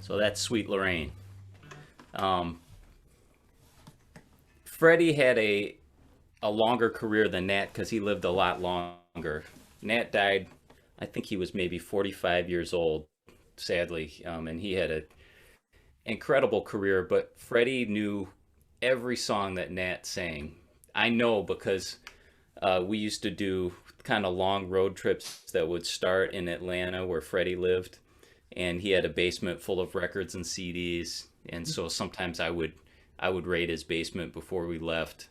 So that's Sweet Lorraine. Freddie had a longer career than Nat because he lived a lot longer. Nat died, I think he was maybe 45 years old, sadly, and he had an incredible career. But Freddie knew every song that Nat sang. I know because we used to do kind of long road trips that would start in Atlanta where Freddie lived, and he had a basement full of records and CDs, and so sometimes I would raid his basement before we left,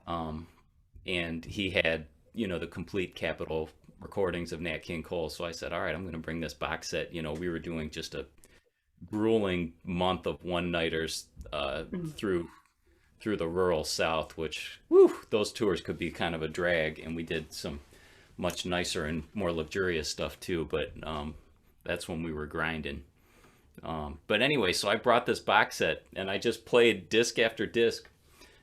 and he had the complete Capitol recordings of Nat King Cole. So I said, all right, I'm going to bring this box set. We were doing just a grueling month of one nighters through the rural South, which those tours could be kind of a drag, and we did some much nicer and more luxurious stuff too. But that's when we were grinding. But anyway, so I brought this box set and I just played disc after disc.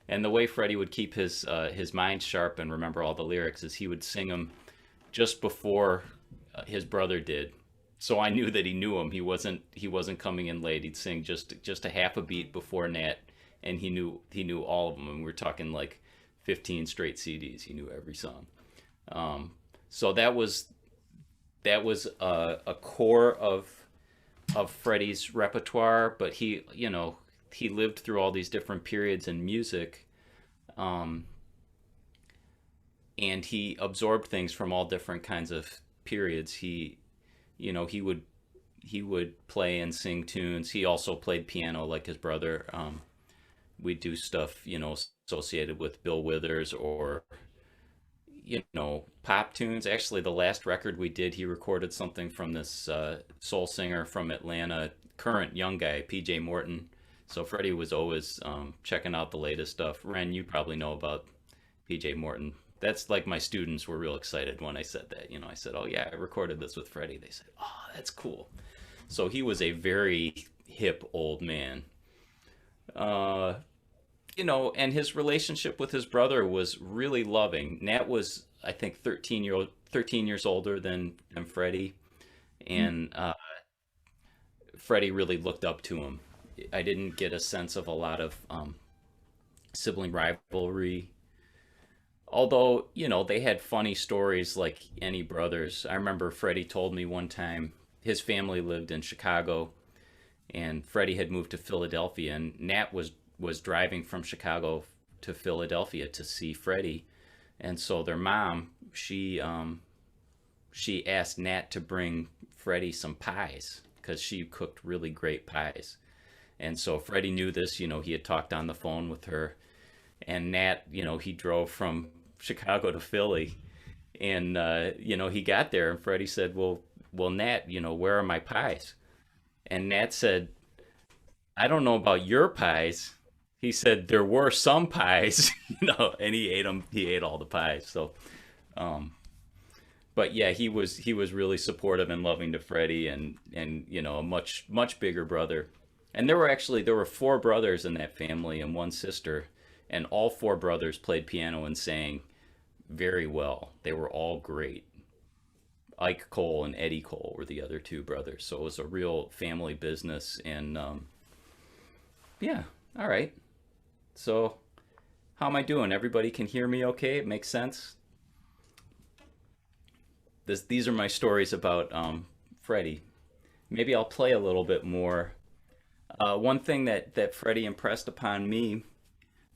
And the way Freddie would keep his mind sharp and remember all the lyrics is he would sing them just before his brother did. So I knew that he knew him. He wasn't coming in late. He'd sing just a half a beat before Nat, and he knew all of them. And we're talking like 15 straight CDs. He knew every song. So that was a core of Freddie's repertoire, but he lived through all these different periods in music, and he absorbed things from all different kinds of periods. He would play and sing tunes. He also played piano like his brother. We'd do stuff associated with Bill Withers or pop tunes. Actually, the last record we did, he recorded something from this soul singer from Atlanta, current young guy, PJ Morton. So Freddie was always checking out the latest stuff. Ren, you probably know about PJ Morton. That's like my students were real excited when I said that. I said, oh yeah, I recorded this with Freddie. They said, oh, that's cool. So he was a very hip old man. Uh, and his relationship with his brother was really loving. Nat was, I think, 13 years older than Freddie, and Freddie really looked up to him. I didn't get a sense of a lot of sibling rivalry. Although, they had funny stories like any brothers. I remember Freddie told me one time his family lived in Chicago and Freddie had moved to Philadelphia, and Nat was driving from Chicago to Philadelphia to see Freddie. And so their mom, she asked Nat to bring Freddie some pies because she cooked really great pies. And so Freddie knew this, he had talked on the phone with her. And Nat, he drove from Chicago to Philly. And, he got there and Freddie said, well, Nat, where are my pies? And Nat said, I don't know about your pies. He said, there were some pies, and he ate them. He ate all the pies. So, um, but yeah, he was really supportive and loving to Freddie, and a much bigger brother. And there were four brothers in that family and one sister, and all four brothers played piano and sang very well. They were all great. Ike Cole and Eddie Cole were the other two brothers, so it was a real family business. And yeah, all right. So how am I doing? Everybody can hear me okay? It makes sense. These are my stories about Freddie. Maybe I'll play a little bit more. One thing that Freddie impressed upon me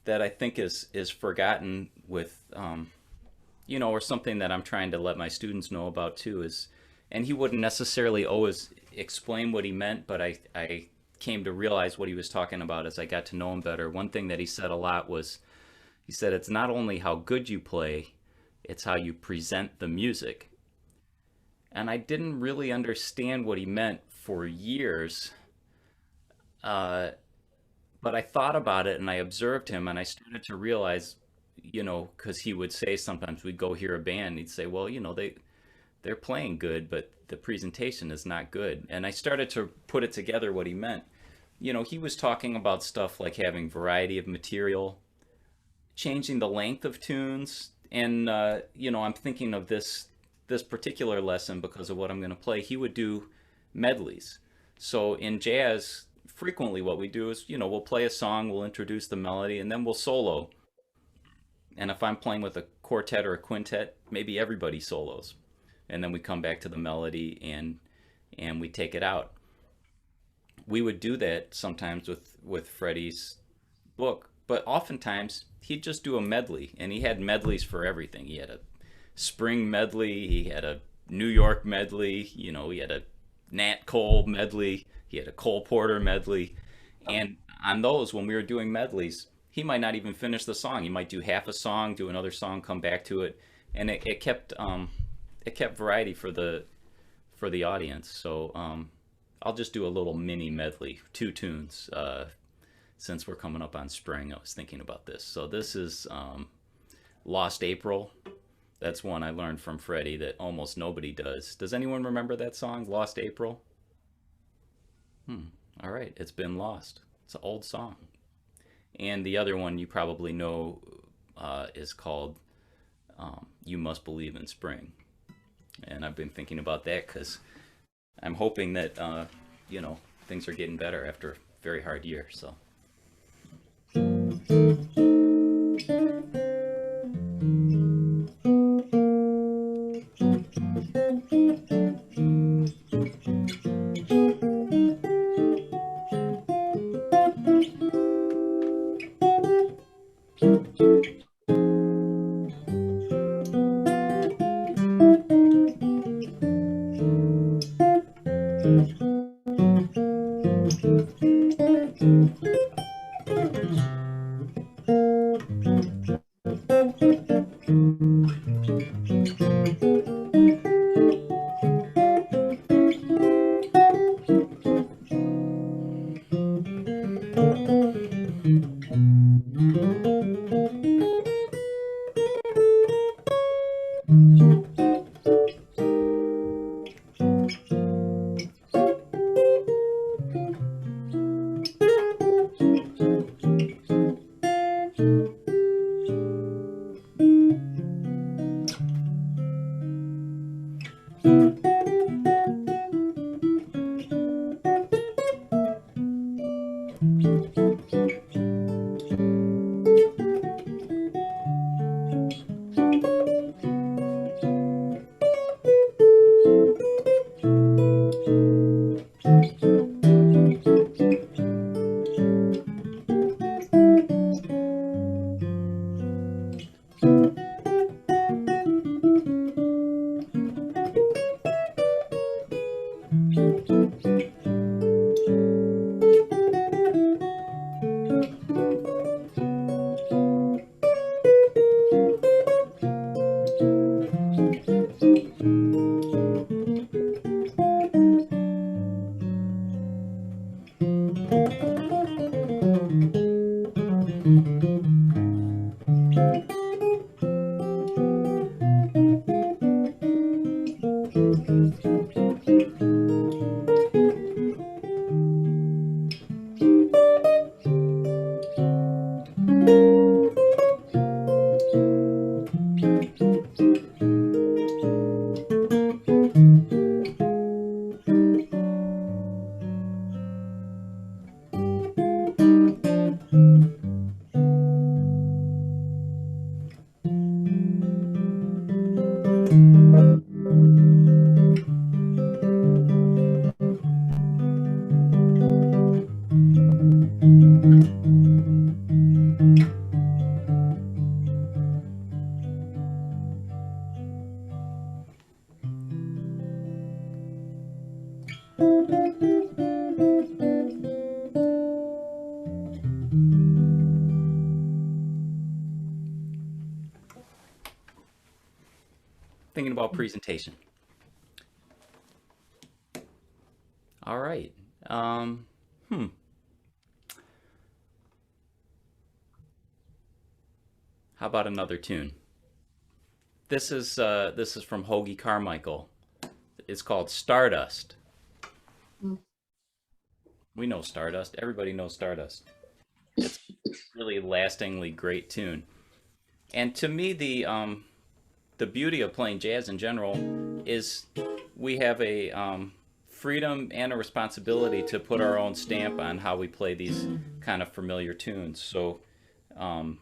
that I think is forgotten with or something that I'm trying to let my students know about too is, and he wouldn't necessarily always explain what he meant, but I came to realize what he was talking about as I got to know him better. One thing that he said a lot was, he said, it's not only how good you play, it's how you present the music. And I didn't really understand what he meant for years, uh, but I thought about it and I observed him and I started to realize, because he would say sometimes we'd go hear a band, he'd say, well, they're playing good, but the presentation is not good. And I started to put it together what he meant. He was talking about stuff like having variety of material, changing the length of tunes, and I'm thinking of this particular lesson because of what I'm going to play. He would do medleys. So in jazz, frequently what we do is, we'll play a song, we'll introduce the melody, and then we'll solo. And if I'm playing with a quartet or a quintet, maybe everybody solos. And then we come back to the melody and we take it out. We would do that sometimes with Freddie's book, but oftentimes he'd just do a medley, and he had medleys for everything. He had a spring medley, he had a New York medley, he had a Nat Cole medley, he had a Cole Porter medley. And on those, when we were doing medleys, he might not even finish the song. He might do half a song, do another song, come back to it, and it kept variety for the audience. So I'll just do a little mini medley, two tunes, since we're coming up on spring. I was thinking about this. So this is Lost April. That's one I learned from Freddie that almost nobody does. Does anyone remember that song, Lost April? All right, it's been lost. It's an old song. And the other one you probably know is called You Must Believe in Spring. And I've been thinking about that because I'm hoping that, things are getting better after a very hard year. So. Thinking about presentation. All right. Hmm. How about another tune? This is from Hoagie Carmichael. It's called Stardust. Mm. We know Stardust. Everybody knows Stardust. It's really lastingly great tune. And to me, the beauty of playing jazz in general is we have a freedom and a responsibility to put our own stamp on how we play these kind of familiar tunes. So, um,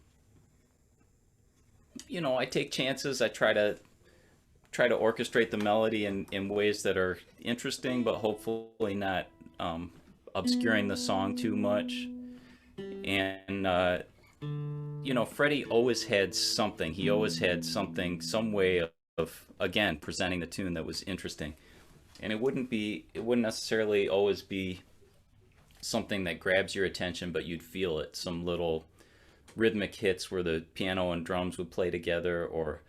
I take chances. I try to orchestrate the melody in ways that are interesting, but hopefully not obscuring the song too much. And Freddie always had something. He always had something, some way of again presenting the tune that was interesting. And it wouldn't necessarily always be something that grabs your attention, but you'd feel it. Some little rhythmic hits where the piano and drums would play together, or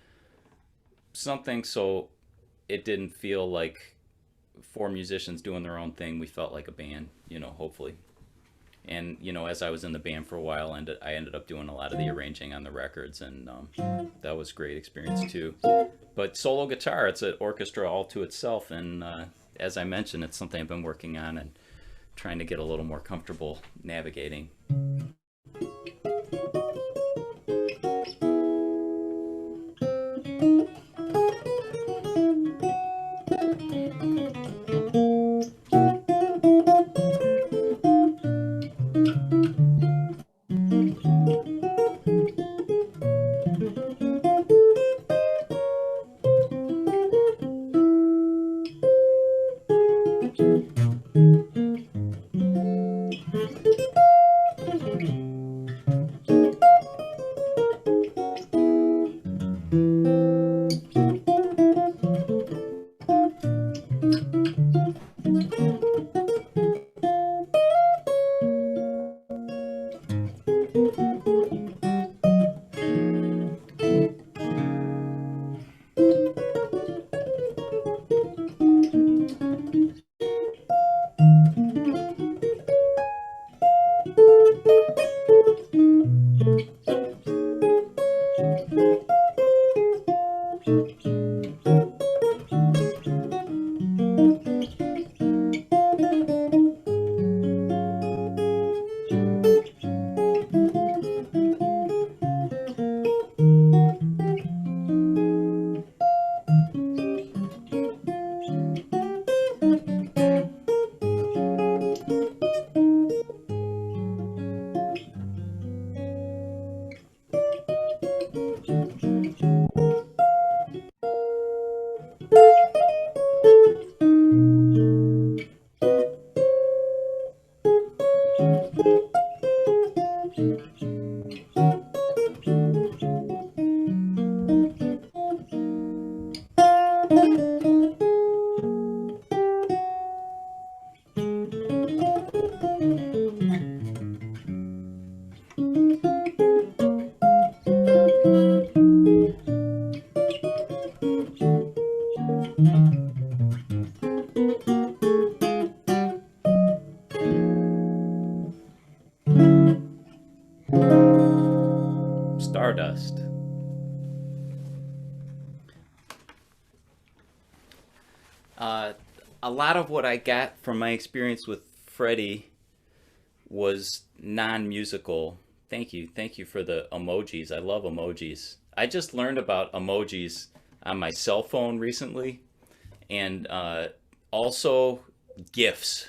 something, so it didn't feel like four musicians doing their own thing. We felt like a band, hopefully. And as I was in the band for a while, I ended up doing a lot of the arranging on the records, and that was a great experience too. But solo guitar, it's an orchestra all to itself, and as I mentioned, it's something I've been working on and trying to get a little more comfortable navigating. Stardust. Uh, a lot of what I got from my experience with Freddie was non-musical. Thank you for the emojis. I love emojis. I just learned about emojis on my cell phone recently, and also GIFs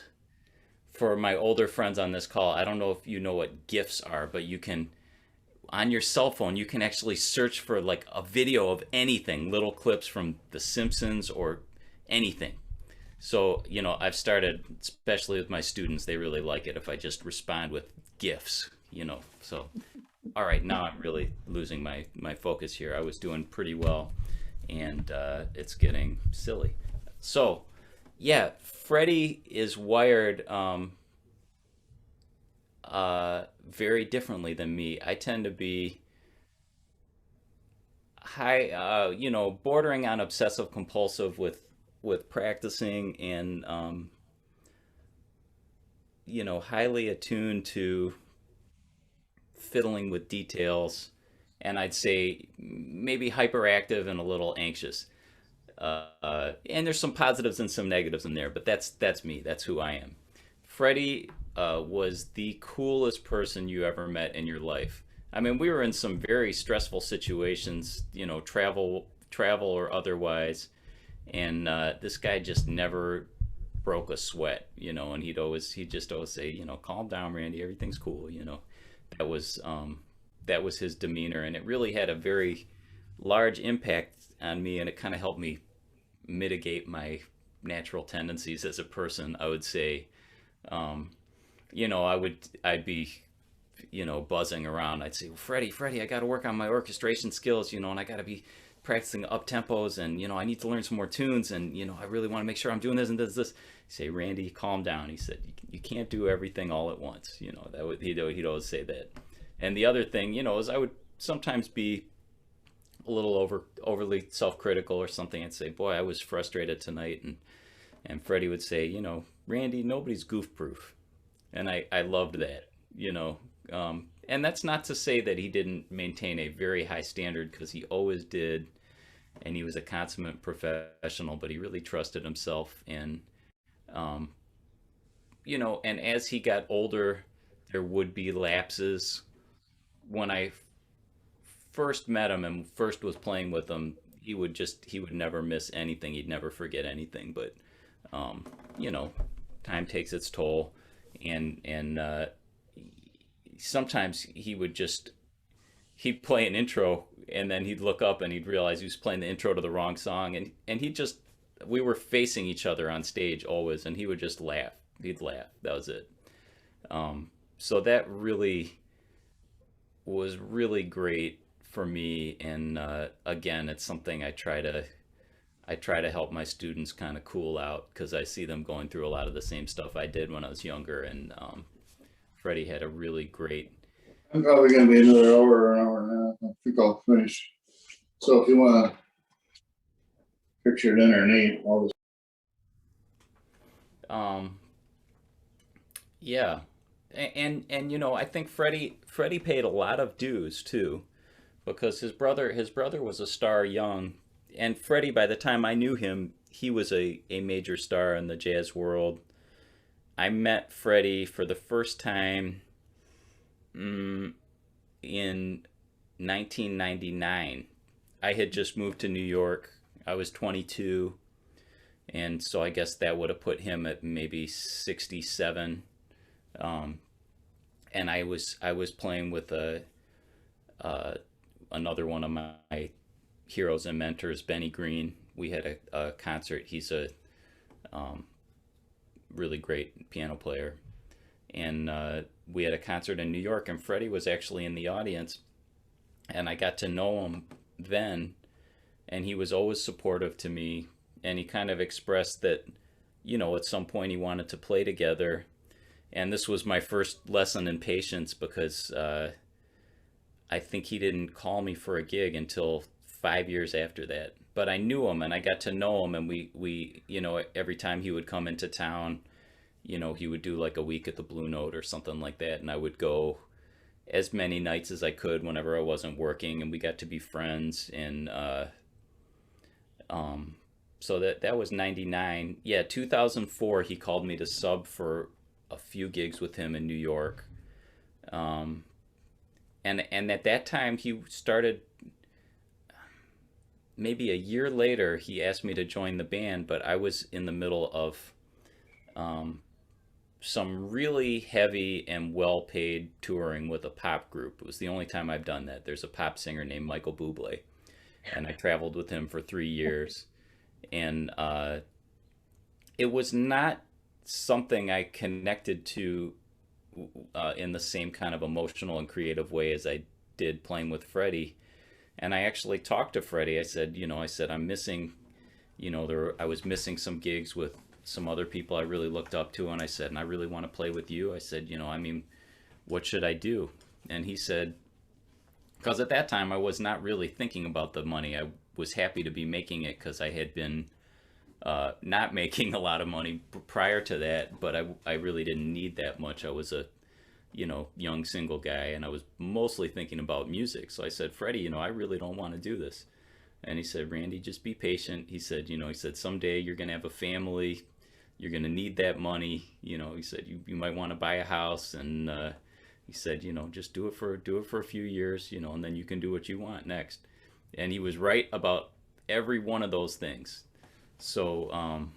for my older friends on this call. I don't know if you know what GIFs are, but you can on your cell phone you can actually search for like a video of anything, little clips from The Simpsons or anything. So, I've started, especially with my students, they really like it if I just respond with GIFs. So, all right, now I'm really losing my focus here. I was doing pretty well, and it's getting silly. So, yeah, Freddie is wired very differently than me. I tend to be high, bordering on obsessive compulsive with practicing, and highly attuned to fiddling with details, and I'd say maybe hyperactive and a little anxious. And there's some positives and some negatives in there, but that's me. That's who I am. Freddie was the coolest person you ever met in your life. I mean, we were in some very stressful situations, travel or otherwise, and this guy just never broke a sweat, and he'd just always say, calm down, Randy, everything's cool. That was that was his demeanor, and it really had a very large impact on me, and it kind of helped me mitigate my natural tendencies as a person. I would say, I'd be, buzzing around. I'd say, well, Freddie, I got to work on my orchestration skills, and I got to be practicing up tempos, and I need to learn some more tunes, and I really want to make sure I'm doing this and this. He'd say, Randy, calm down. He said, you can't do everything all at once. He'd always say that. And the other thing, is I would sometimes be a little overly self-critical or something, and say, boy, I was frustrated tonight, and Freddie would say, Randy, nobody's goof proof. And I loved that. And that's not to say that he didn't maintain a very high standard, because he always did, and he was a consummate professional, but he really trusted himself. And and as he got older, there would be lapses. When I first met him and first was playing with him, he would never miss anything. He'd never forget anything. But um, you know, time takes its toll, and sometimes he'd play an intro, and then he'd look up and he'd realize he was playing the intro to the wrong song, and we were facing each other on stage always, and he would just laugh. He'd laugh. That was it. So that really was really great for me, and again, it's something I try to help my students kind of cool out, because I see them going through a lot of the same stuff I did when I was younger, and Freddie had a really great. I'm probably going to be another hour or an hour and a half. I think I'll finish. So if you want to fix your dinner and eat, I'll just. Um, yeah, and I think Freddie paid a lot of dues too, because his brother was a star young, and Freddie, by the time I knew him, he was a major star in the jazz world. I met Freddie for the first time in 1999. I had just moved to New York. I was 22, and so I guess that would have put him at maybe 67. Um, and I was playing with uh, another one of my heroes and mentors, Benny Green. We had a concert. He's a um, really great piano player, and we had a concert in New York, and Freddie was actually in the audience, and I got to know him then, and he was always supportive to me, and he kind of expressed that, at some point he wanted to play together, and this was my first lesson in patience, because I think he didn't call me for a gig until 5 years after that. But I knew him, and I got to know him, and we every time he would come into town, he would do like a week at the Blue Note or something like that, and I would go, as many nights as I could whenever I wasn't working, and we got to be friends. And um, so that was 99. Yeah, 2004 he called me to sub for a few gigs with him in New York. Um, and at that time he started, maybe a year later he asked me to join the band, but I was in the middle of um, some really heavy and well paid touring with a pop group. It was the only time I've done that. There's a pop singer named Michael Bublé, and I traveled with him for 3 years. And it was not something I connected to in the same kind of emotional and creative way as I did playing with Freddie. And I actually talked to Freddie. I said, I'm missing, I was missing some gigs with some other people I really looked up to. And I said, and I really want to play with you. I said, what should I do? And he said, because at that time I was not really thinking about the money. I was happy to be making it because I had been not making a lot of money prior to that, but I really didn't need that much. I was a young single guy, and I was mostly thinking about music. So I said, Freddie, I really don't want to do this. And he said, Randy, just be patient. He said, someday you're going to have a family. You're going to need that money. He said, you might want to buy a house. And he said, just do it for a few years, and then you can do what you want next. And he was right about every one of those things. So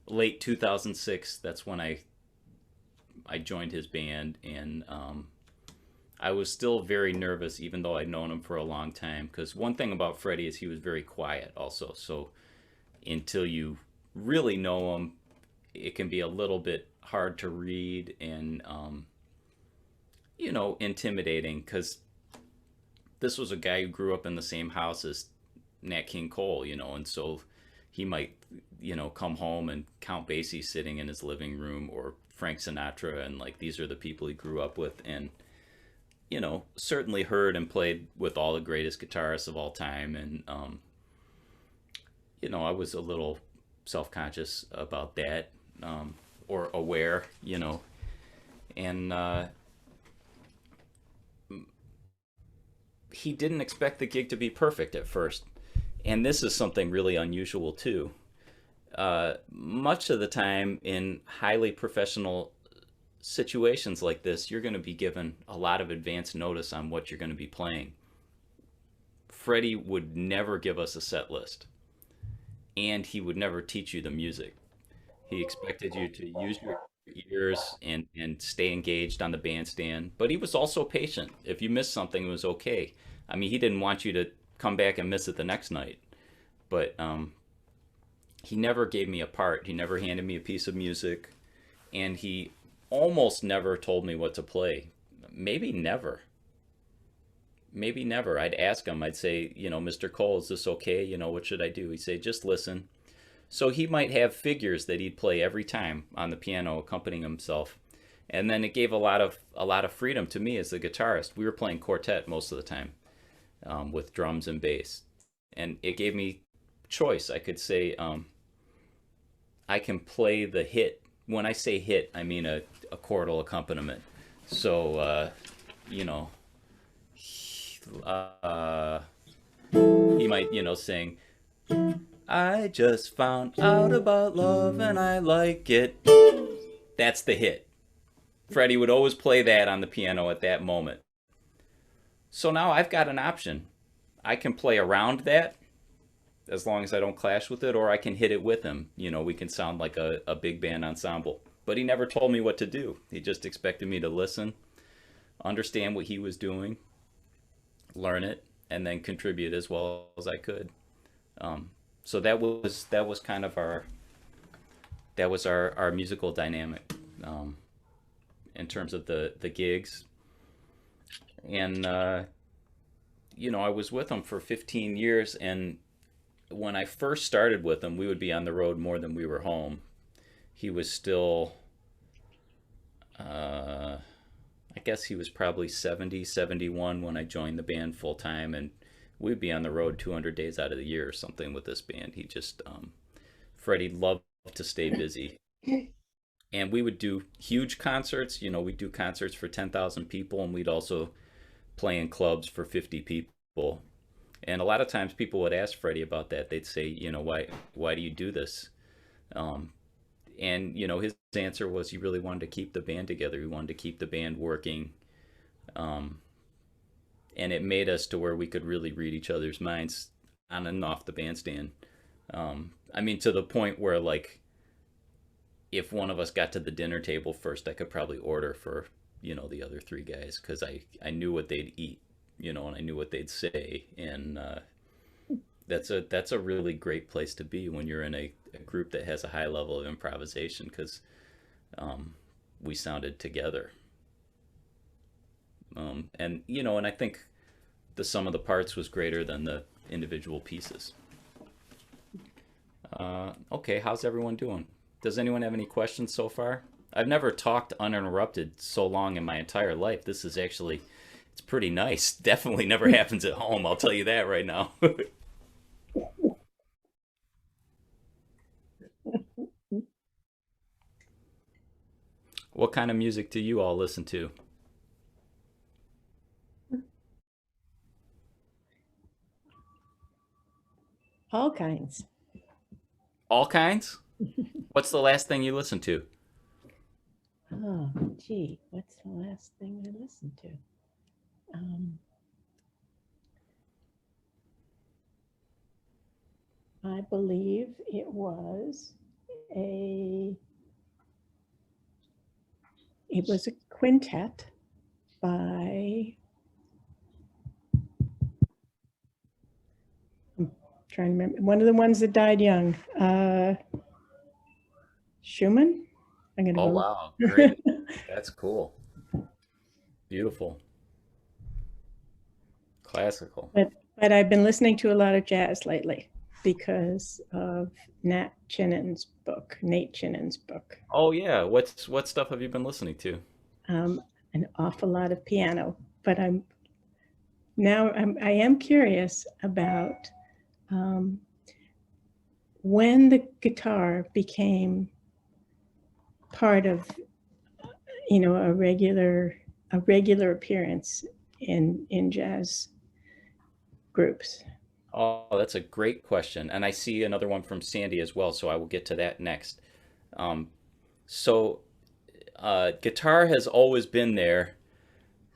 late 2006, that's when I joined his band. And I was still very nervous, even though I'd known him for a long time. Because one thing about Freddie is he was very quiet also. So until you really know him, it can be a little bit hard to read and, intimidating. Because this was a guy who grew up in the same house as Nat King Cole, and so he might, come home and Count Basie sitting in his living room, or Frank Sinatra, and like these are the people he grew up with. And certainly heard and played with all the greatest guitarists of all time. And I was a little self-conscious about that, or aware, and he didn't expect the gig to be perfect at first. And this is something really unusual too. Much of the time in highly professional situations like this, you're going to be given a lot of advance notice on what you're going to be playing. Freddie would never give us a set list, and he would never teach you the music. He expected you to use your ears and stay engaged on the bandstand, but he was also patient. If you missed something, it was okay. I mean, he didn't want you to come back and miss it the next night, but he never gave me a part. He never handed me a piece of music, and he almost never told me what to play. Maybe never. Maybe never. I'd ask him, I'd say, Mr. Cole, is this okay? What should I do? He'd say, just listen. So he might have figures that he'd play every time on the piano, accompanying himself. And then it gave a lot of freedom to me as the guitarist. We were playing quartet most of the time, with drums and bass. And it gave me choice. I could say, I can play the hit. When I say hit, I mean a chordal accompaniment. So, uh, he might, sing, I just found out about love and I like it. That's the hit. Freddie would always play that on the piano at that moment. So now I've got an option. I can play around that as long as I don't clash with it, or I can hit it with him. We can sound like a big band ensemble. But he never told me what to do. He just expected me to listen, understand what he was doing, learn it, and then contribute as well as I could. So that was kind of our musical dynamic, in terms of the gigs. And I was with him for 15 years, and when I first started with him, we would be on the road more than we were home. He was still, I guess he was probably 70, 71 when I joined the band full time, and we'd be on the road 200 days out of the year or something with this band. He just, Freddie loved to stay busy. And we would do huge concerts. We'd do concerts for 10,000 people, and we'd also playing clubs for 50 people. And a lot of times people would ask Freddie about that. They'd say, why do you do this? Um, and his answer was he really wanted to keep the band together. He wanted to keep the band working. Um, and it made us to where we could really read each other's minds on and off the bandstand. I mean, to the point where, like, if one of us got to the dinner table first, I could probably order for, the other three guys, because I knew what they'd eat, and I knew what they'd say. And that's a really great place to be when you're in a group that has a high level of improvisation, because we sounded together. And I think the sum of the parts was greater than the individual pieces. Okay, how's everyone doing? Does anyone have any questions so far? I've never talked uninterrupted so long in my entire life. This is actually, it's pretty nice. Definitely never happens at home, I'll tell you that right now. What kind of music do you all listen to? All kinds. All kinds? What's the last thing you listened to? Oh, gee, what's the last thing I listened to? I believe it was a quintet by, I'm trying to remember, one of the ones that died young, Schumann. I'm gonna Oh, go. wow, great. That's cool. Beautiful. Classical. But I've been listening to a lot of jazz lately because of Nate Chinnon's book. Oh yeah, what stuff have you been listening to? An awful lot of piano, but I am curious about when the guitar became part of, a regular appearance in jazz groups. Oh, that's a great question. And I see another one from Sandy as well, so I will get to that next. So guitar has always been there,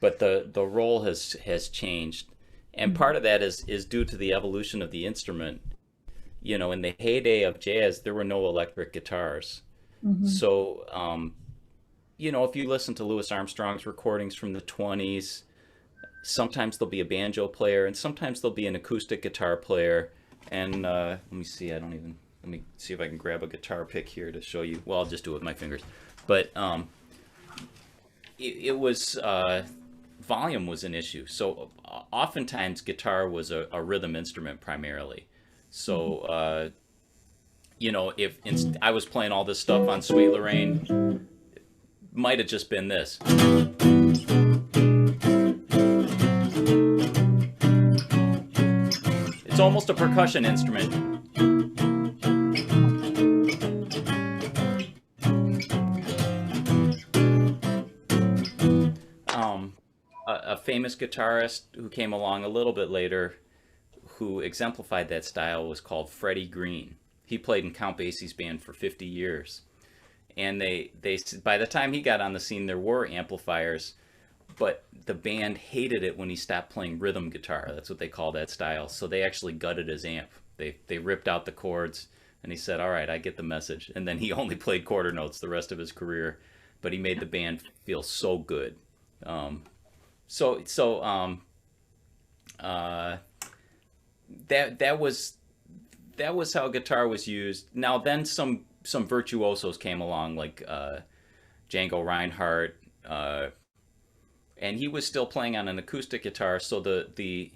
but the role has changed. And part of that is due to the evolution of the instrument. In the heyday of jazz, there were no electric guitars. So, if you listen to Louis Armstrong's recordings from the 20s, sometimes there'll be a banjo player and sometimes there'll be an acoustic guitar player. And let me see if I can grab a guitar pick here to show you. Well, I'll just do it with my fingers. But it was, volume was an issue. So oftentimes guitar was a rhythm instrument primarily. So, if I was playing all this stuff on Sweet Lorraine, might have just been this. It's almost a percussion instrument. A famous guitarist who came along a little bit later, who exemplified that style, was called Freddie Green. He played in Count Basie's band for 50 years. And they by the time he got on the scene, there were amplifiers, but the band hated it when he stopped playing rhythm guitar. That's what they call that style. So they actually gutted his amp. They ripped out the chords, and he said, all right, I get the message. And then he only played quarter notes the rest of his career, but he made the band feel so good. That was how guitar was used. Now then, some virtuosos came along, like Django Reinhardt, and he was still playing on an acoustic guitar. So the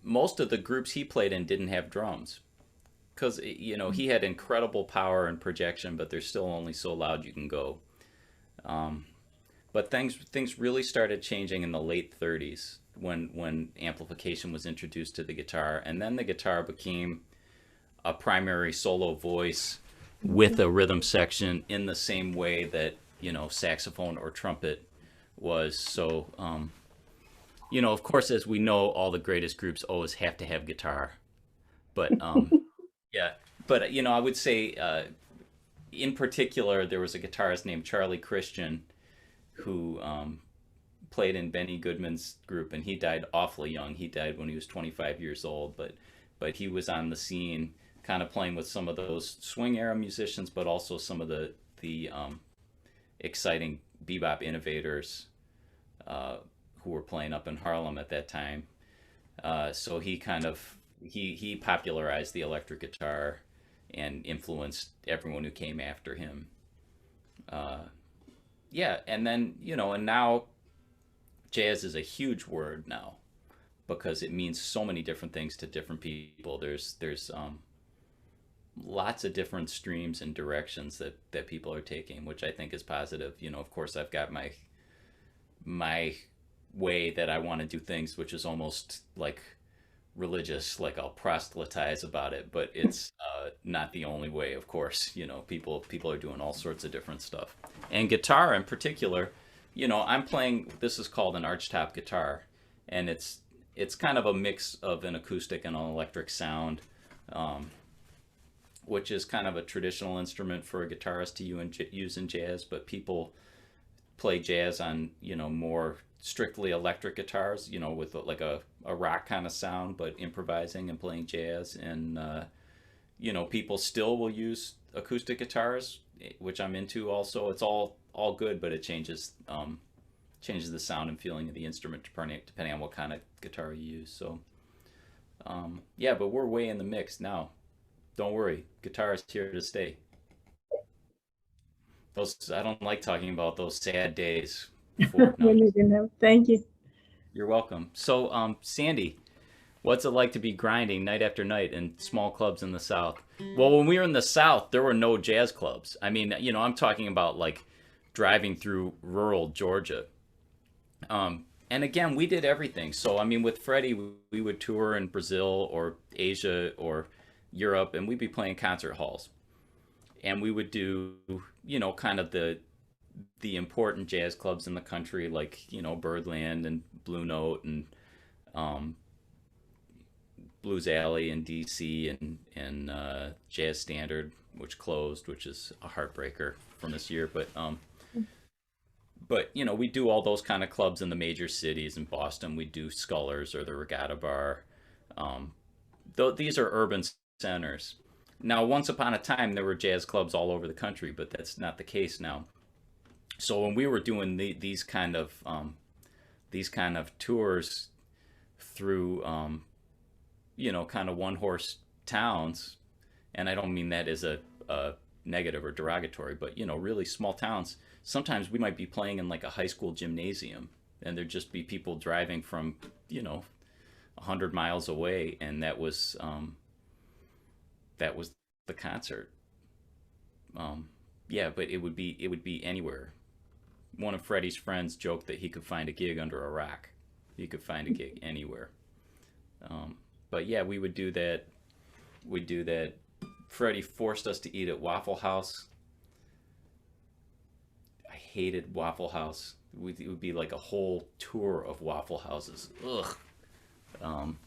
most of the groups he played in didn't have drums, because he had incredible power and projection, but they're still only so loud you can go. But things really started changing in the late 30s when amplification was introduced to the guitar, and then the guitar became a primary solo voice with a rhythm section, in the same way that saxophone or trumpet was so, of course, as we know, all the greatest groups always have to have guitar. But yeah, but I would say in particular, there was a guitarist named Charlie Christian who played in Benny Goodman's group, and he died awfully young. He died when he was 25 years old, but he was on the scene, kind of playing with some of those swing era musicians, but also some of the exciting bebop innovators who were playing up in Harlem at that time. So he kind of he popularized the electric guitar and influenced everyone who came after him. Yeah, and then and now jazz is a huge word now because it means so many different things to different people. There's lots of different streams and directions that people are taking, which I think is positive. Of course, I've got my way that I want to do things, which is almost like religious, like I'll proselytize about it, but it's not the only way, of course. People are doing all sorts of different stuff. And guitar in particular, I'm playing, this is called an archtop guitar, and it's kind of a mix of an acoustic and an electric sound, which is kind of a traditional instrument for a guitarist to use in jazz, but people play jazz on, more strictly electric guitars, with like a rock kind of sound, but improvising and playing jazz. And, people still will use acoustic guitars, which I'm into also. It's all good, but it changes the sound and feeling of the instrument depending on what kind of guitar you use. So, yeah, but we're way in the mix now. Don't worry, guitar is here to stay. I don't like talking about those sad days before. No, When you didn't have, thank you. you're welcome. So, Sandy, what's it like to be grinding night after night in small clubs in the South? Well, when we were in the South, there were no jazz clubs. I mean, I'm talking about like driving through rural Georgia. And again, we did everything. So, I mean, with Freddie, we would tour in Brazil or Asia or Europe, and we'd be playing concert halls. And we would do, kind of the important jazz clubs in the country, like, Birdland and Blue Note and um, Blues Alley in DC and Jazz Standard, which closed, which is a heartbreaker from this year. But we do all those kind of clubs in the major cities. In Boston, we do Scullers or the Regatta Bar. Though these are urban centers. Now, once upon a time, there were jazz clubs all over the country, but that's not the case now. So when we were doing these kind of tours through kind of one horse towns, and I don't mean that as a negative or derogatory, but really small towns. Sometimes we might be playing in like a high school gymnasium, and there'd just be people driving from 100 miles away, and that was the concert. Yeah, but it would be anywhere. One of Freddie's friends joked that he could find a gig under a rock. He could find a gig anywhere. But yeah, we would do that. We'd do that. Freddie forced us to eat at Waffle House. I hated Waffle House. It would be like a whole tour of Waffle Houses. Ugh. Um,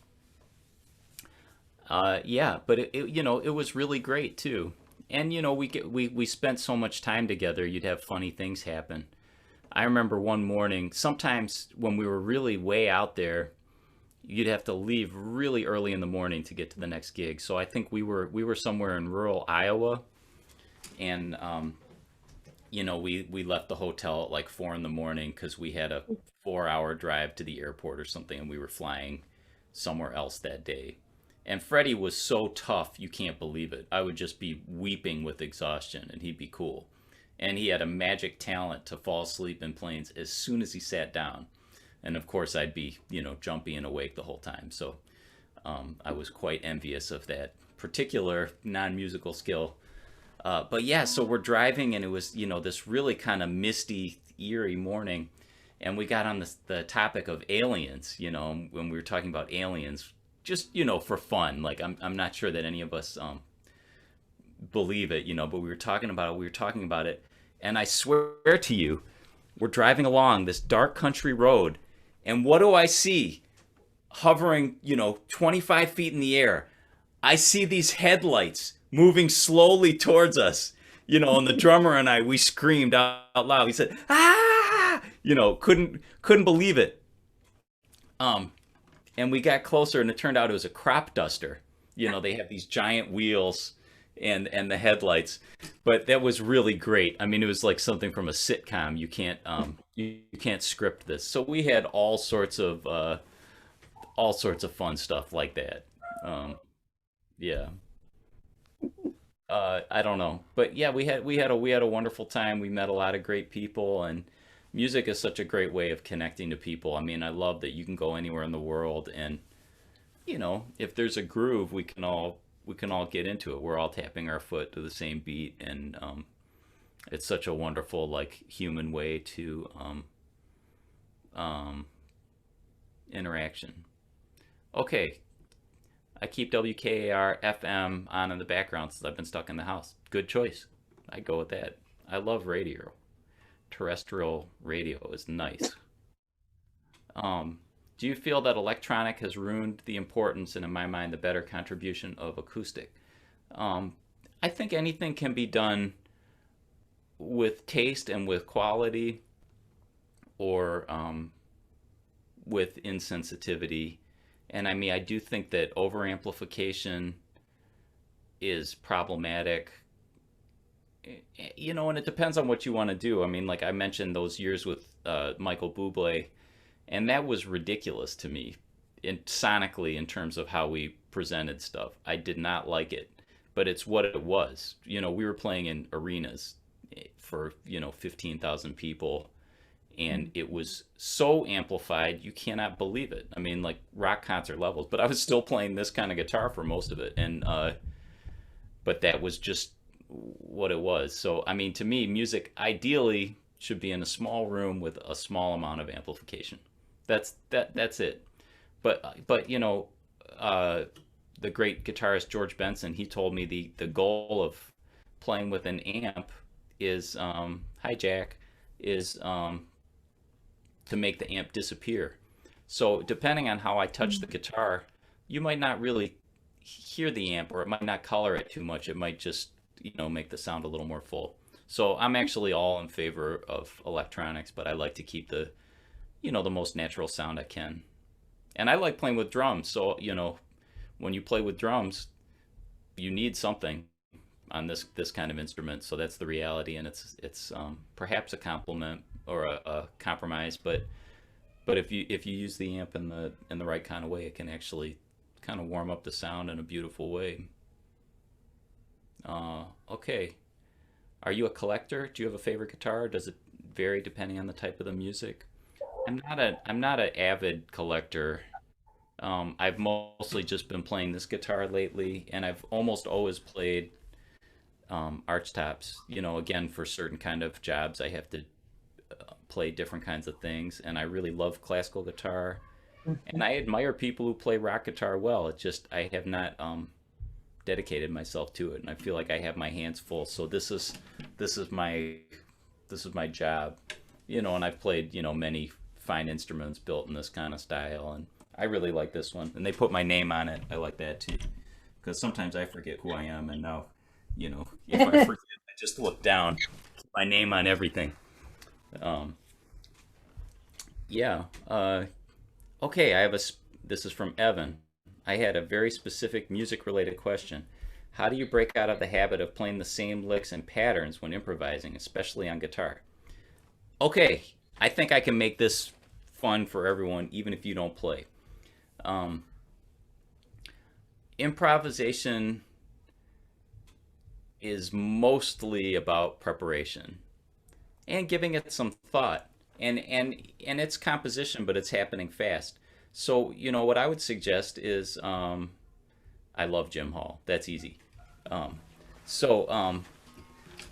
yeah, but it was really great too. And we spent so much time together. You'd have funny things happen. I remember one morning, sometimes when we were really way out there, you'd have to leave really early in the morning to get to the next gig. So I think we were somewhere in rural Iowa, and we left the hotel at like 4 in the morning because we had a 4-hour drive to the airport or something, and we were flying somewhere else that day. And Freddie was so tough, you can't believe it. I would just be weeping with exhaustion, and he'd be cool. And he had a magic talent to fall asleep in planes as soon as he sat down. And of course, I'd be, jumpy and awake the whole time. So I was quite envious of that particular non-musical skill. But yeah, so we're driving, and it was, this really kind of misty, eerie morning. And we got on the topic of aliens, when we were talking about aliens, just, for fun. Like, I'm not sure that any of us believe it, but we were talking about it. And I swear to you, we're driving along this dark country road, and what do I see? Hovering, 25 feet in the air. I see these headlights moving slowly towards us. And the drummer and I, we screamed out loud. We said, "Ah!" Couldn't believe it. And we got closer, and it turned out it was a crop duster. They have these giant wheels and the headlights, but that was really great. I mean, it was like something from a sitcom. You can't script this. So we had all sorts of fun stuff like that. Yeah. I don't know, but yeah, we had a wonderful time. We met a lot of great people, and music is such a great way of connecting to people. I mean, I love that you can go anywhere in the world, and if there's a groove, we can all get into it. We're all tapping our foot to the same beat, and it's such a wonderful, like, human way to um, interaction. Okay, I keep WKAR FM on in the background since I've been stuck in the house. Good choice. I go with that. I love radio. Terrestrial radio is nice. Do you feel that electronic has ruined the importance and, in my mind, the better contribution of acoustic? Um, I think anything can be done with taste and with quality, or with insensitivity. And I mean, I do think that overamplification is problematic. And it depends on what you want to do. I mean, like I mentioned those years with Michael Bublé, and that was ridiculous to me, sonically, in terms of how we presented stuff. I did not like it, but it's what it was. We were playing in arenas for 15,000 people, and it was so amplified you cannot believe it. I mean, like rock concert levels, but I was still playing this kind of guitar for most of it, and but that was just what it was. So I mean, to me, music ideally should be in a small room with a small amount of amplification. That's it. But the great guitarist George Benson, he told me the goal of playing with an amp is hi Jack, is to make the amp disappear. So depending on how I touch the guitar, you might not really hear the amp, or it might not color it too much. It might just, make the sound a little more full. So I'm actually all in favor of electronics, but I like to keep the most natural sound I can. And I like playing with drums. So, when you play with drums, you need something on this kind of instrument. So that's the reality, and it's perhaps a compliment or a compromise, but if you use the amp in the right kind of way, it can actually kind of warm up the sound in a beautiful way. Okay. Are you a collector? Do you have a favorite guitar? Does it vary depending on the type of the music? I'm not an avid collector. I've mostly just been playing this guitar lately, and I've almost always played arch tops. Again, for certain kind of jobs, I have to play different kinds of things, and I really love classical guitar, and I admire people who play rock guitar well. It's just I have not dedicated myself to it, and I feel like I have my hands full. So this is my job, and I've played many fine instruments built in this kind of style, and I really like this one. And they put my name on it. I like that too, because sometimes I forget who I am, and now, if I forget, I just look down, keep my name on everything. Um, yeah. Okay. This is from Evan. I had a very specific music-related question. How do you break out of the habit of playing the same licks and patterns when improvising, especially on guitar? Okay, I think I can make this fun for everyone, even if you don't play. Um, Improvisation is mostly about preparation and giving it some thought, and it's composition, but it's happening fast. So what I would suggest is I love Jim Hall. That's easy. Um, so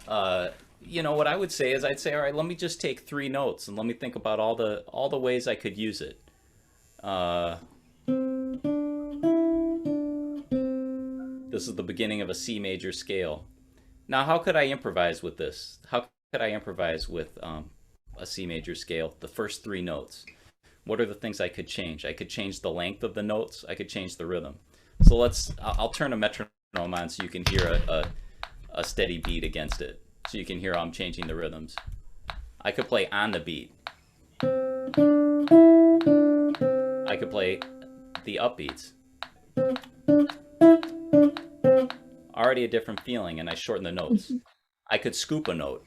what I would say is I'd say, all right, let me just take three notes and let me think about all the ways I could use it. Uh, this is the beginning of a C major scale. Now, how could I improvise with this? How could I improvise with a C major scale, the first three notes. What are the things I could change? I could change the length of the notes. I could change the rhythm. So I'll turn a metronome on so you can hear a steady beat against it. So you can hear how I'm changing the rhythms. I could play on the beat. I could play the upbeats. Already a different feeling, and I shorten the notes. I could scoop a note.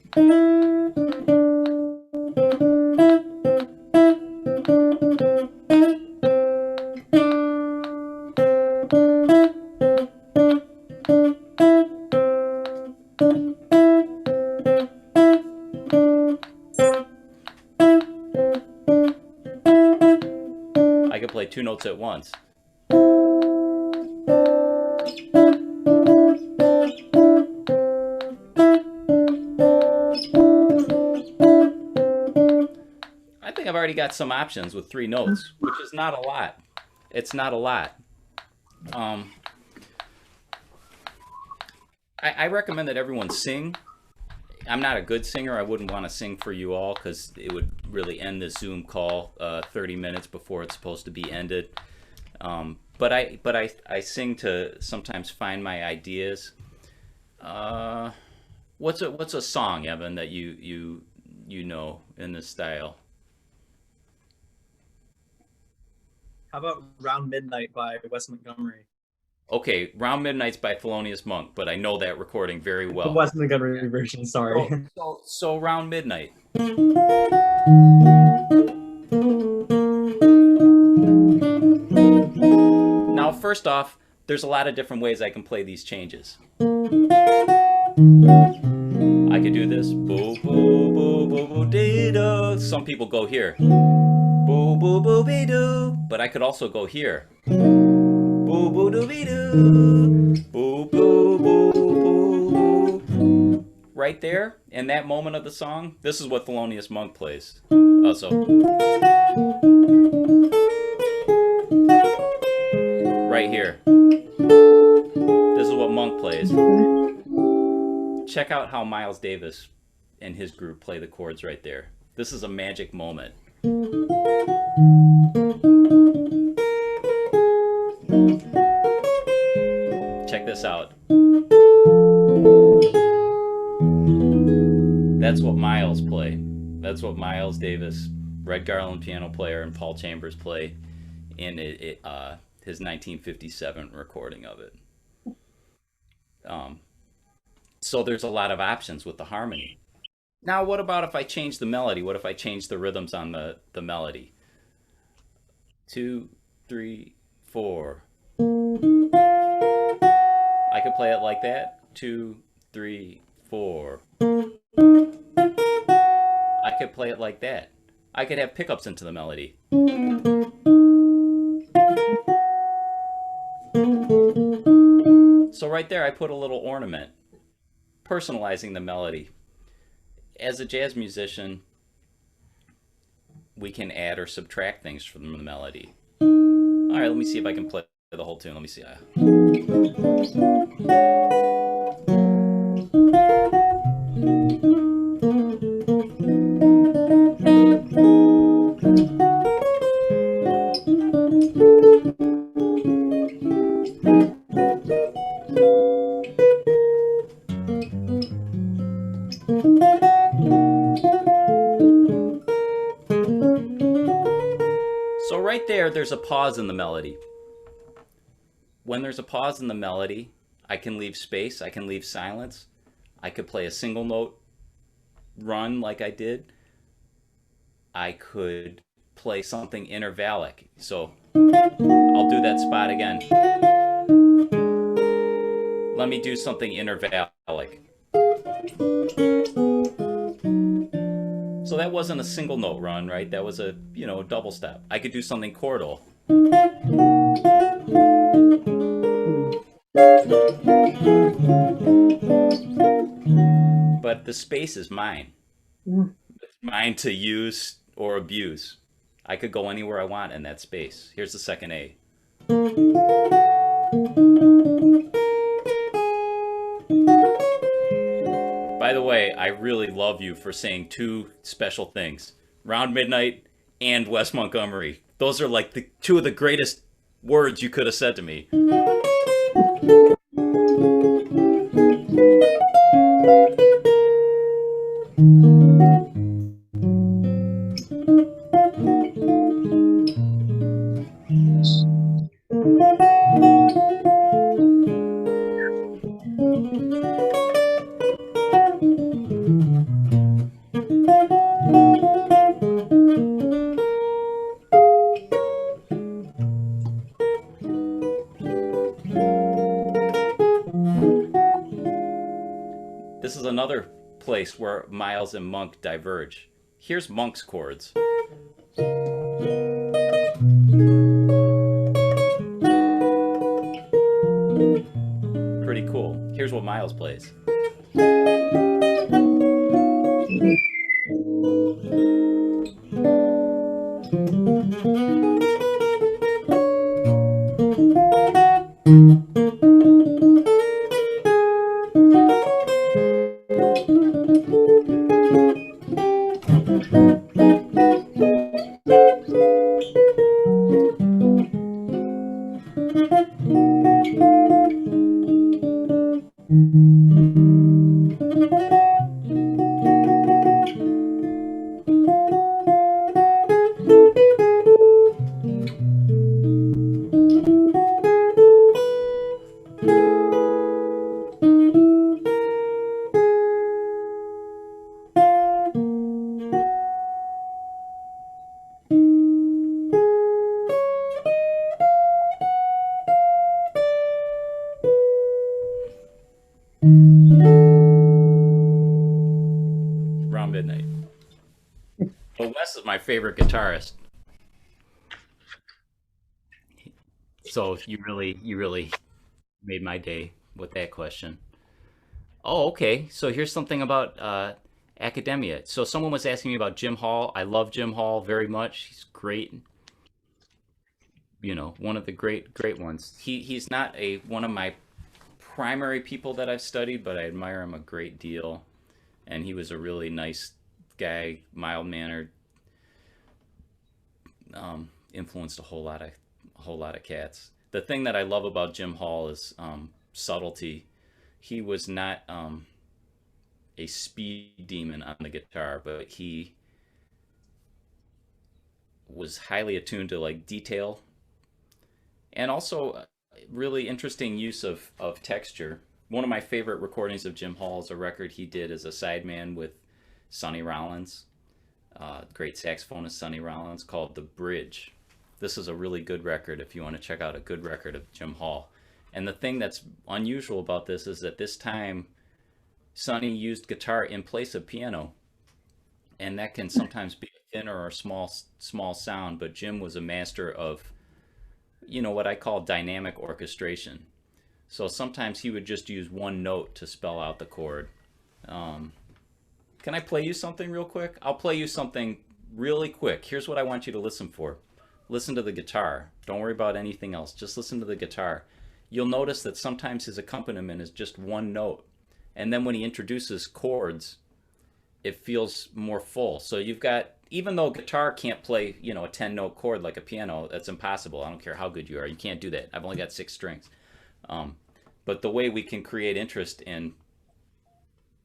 I could play two notes at once. I think I've already got some options with three notes, which is not a lot. It's not a lot. I recommend that everyone sing. I'm not a good singer. I wouldn't want to sing for you all because it would really end this Zoom call 30 minutes before it's supposed to be ended. But I sing to sometimes find my ideas. What's a song, Evan, that you know in this style? How about Round Midnight by Wes Montgomery? Okay, Round Midnight's by Thelonious Monk, but I know that recording very well. The Wes Montgomery version, sorry. So Round Midnight. Now, first off, there's a lot of different ways I can play these changes. I could do this. Boo, boo, boo, boo, boo, dee, do. Some people go here. Boo, boo, boo, be, do. But I could also go here. Boo, boo, doo, be, do. Boo, boo, boo, boo, boo. Right there, in that moment of the song, this is what Thelonious Monk plays. Also. Right here. This is what Monk plays. Check out how Miles Davis and his group play the chords right there. This is a magic moment. Check this out. That's what Miles play. That's what Miles Davis, Red Garland piano player, and Paul Chambers play in his 1957 recording of it. So there's a lot of options with the harmony. Now, what about if I change the melody? What if I change the rhythms on the melody? 2, 3, 4. I could play it like that. 2, 3, 4. I could play it like that. I could have pickups into the melody. So right there, I put a little ornament, personalizing the melody. As a jazz musician, we can add or subtract things from the melody. All right, let me see if I can play the whole tune. Let me see. So right there's a pause in the melody. When there's a pause in the melody, I can leave space, I can leave silence. I could play a single note run like I did. I could play something intervallic. So I'll do that spot again. Let me do something intervallic. So that wasn't a single note run, right? That was a, double step. I could do something chordal. But the space is mine. It's mine to use or abuse. I could go anywhere I want in that space. Here's the second A. By By the way, I really love you for saying two special things: Round Midnight and West Montgomery. Those are like the two of the greatest words you could have said to me. This is another place where Miles and Monk diverge. Here's Monk's chords. Pretty cool. Here's what Miles plays. Around midnight. But Wes is my favorite guitarist. So you really made my day with that question. Oh, okay. So here's something about academia. So someone was asking me about Jim Hall. I love Jim Hall very much. He's great. You know, one of the great ones. He's not one of my primary people that I've studied, but I admire him a great deal. And he was a really nice guy, mild-mannered, influenced a whole lot of cats. The thing that I love about Jim Hall is subtlety. He was not a speed demon on the guitar, but he was highly attuned to like detail, and also really interesting use of texture. One of my favorite recordings of Jim Hall is a record he did as a sideman with Sonny Rollins, great saxophonist Sonny Rollins, called The Bridge. This is a really good record if you want to check out a good record of Jim Hall. And the thing that's unusual about this is that this time Sonny used guitar in place of piano. And that can sometimes be a thinner or small sound, but Jim was a master of, you know, what I call dynamic orchestration. So sometimes he would just use one note to spell out the chord. Can I play you something real quick? I'll play you something really quick. Here's what I want you to listen for. Listen to the guitar. Don't worry about anything else. Just listen to the guitar. You'll notice that sometimes his accompaniment is just one note. And then when he introduces chords, it feels more full. So you've got, even though guitar can't play, you know, a 10-note chord like a piano, that's impossible. I don't care how good you are. You can't do that. I've only got 6 strings. But the way we can create interest in,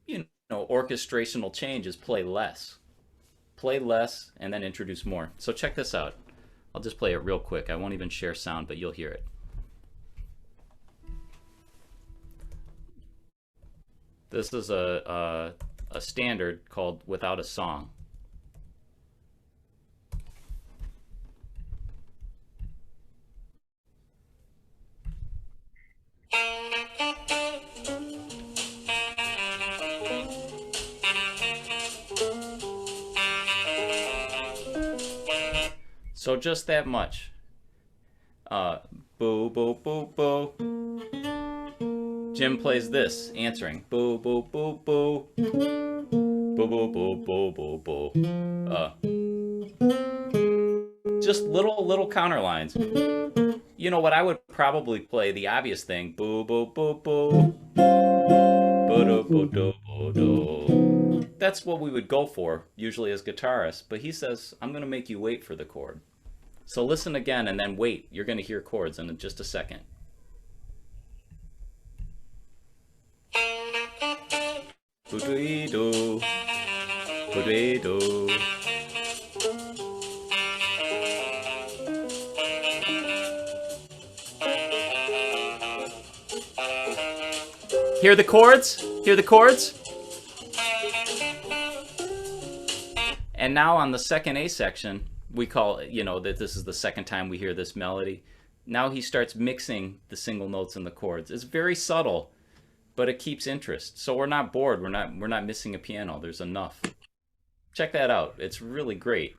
you know, orchestrational change is play less. Play less and then introduce more. So check this out. I'll just play it real quick. I won't even share sound, but you'll hear it. This is a standard called Without a Song. So just that much. Boo, boo, boo, boo. Jim plays this, answering. Boo, boo, boo, boo. Boo, boo, boo, boo, boo, boo. Just little counter lines. You know what, I would probably play the obvious thing. Boo, boo, boo, boo. Ba-da-ba-da-ba-da. That's what we would go for, usually as guitarists. But he says, I'm going to make you wait for the chord. So listen again and then wait. You're going to hear chords in just a second. Ba-dee-do. Ba-dee-do. Hear the chords? Hear the chords? And now on the second A section, we call it, that this is the second time we hear this melody. Now he starts mixing the single notes and the chords. It's very subtle, but it keeps interest. So we're not bored. We're not missing a piano. There's enough. Check that out. It's really great.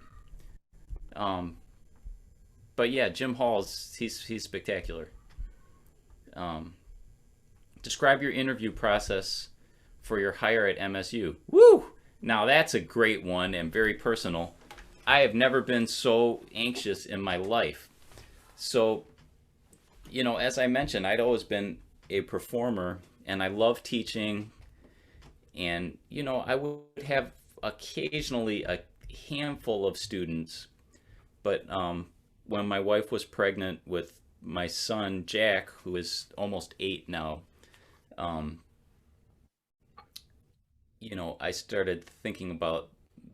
But yeah, Jim Hall's he's spectacular. Describe your interview process for your hire at MSU. Woo! Now that's a great one and very personal. I have never been so anxious in my life. So, as I mentioned, I'd always been a performer and I love teaching. And, I would have occasionally a handful of students. But when my wife was pregnant with my son, Jack, who is almost 8 now, I started thinking about